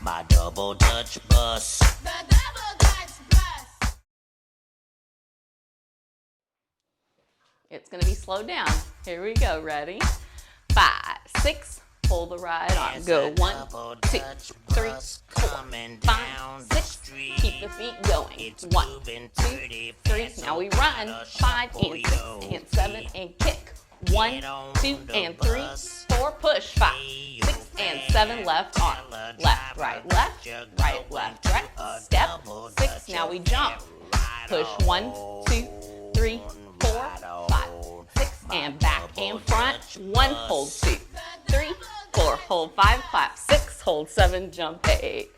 my double Dutch bus. The double Dutch bus. It's going to be slowed down. Here we go. Ready? 5, 6. Pull the right arm. Go 1, 2, 3, 4, 5, 6. Keep the feet going. 1, 2, 3. Now we run. 5 and 6 and 7 and kick. 1, 2 and 3, 4. Push. 5, 6 and 7. Left arm. Left, right, left. Right, left, right. Step. 6. Now we jump. Push. 1, 2, 3, 4, 5, 6 and back and front. 1. Hold 2, 3, 4. Hold 5. Clap 6. Hold 7. Jump 8.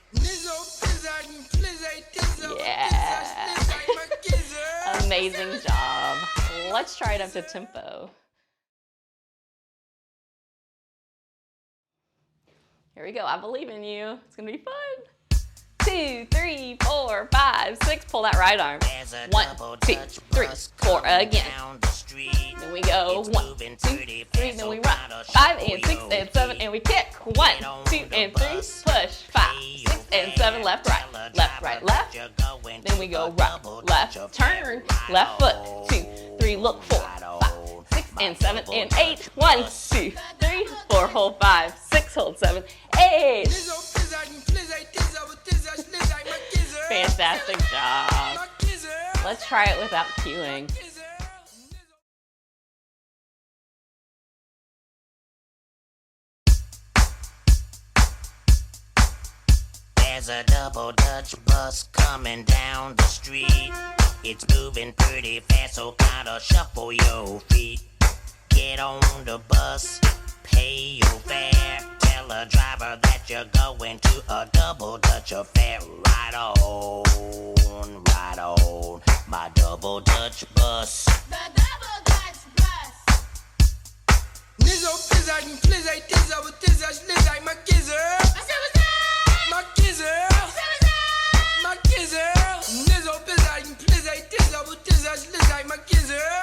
Yeah. Amazing job. Let's try it up to tempo. Here we go. I believe in you. It's going to be fun. 2, 3, 4, 5, 6. Pull that right arm. 1, 2, 3, 4. Again. Then we go 1, 2, 3. Then we run. 5 and 6 and 7 and we kick. 1, 2 and 3. Push. 5, 6 and 7. Left, right. Left, right, left. Then we go right, left, turn, left foot. 2, 3. Look 4, 5, 6 and 7 and 8. 1, 2, 3, 4. Hold 5, 6. Hold 7, 8. Fantastic job. Let's try it without cueing. There's a double Dutch bus coming down the street. It's moving pretty fast, so gotta shuffle your feet. Get on the bus, pay your fare. Tell the driver that you're going to a double Dutch affair. Right on, my double Dutch bus. The double Dutch bus. Nizo pizzaj, mi plezaj, tyza, bo tyza ślizaj, ma kizer. Ma kizer. Ma kizer. Nizo pizzaj, mi plezaj, tyza, bo tyza ślizaj, ma kizer.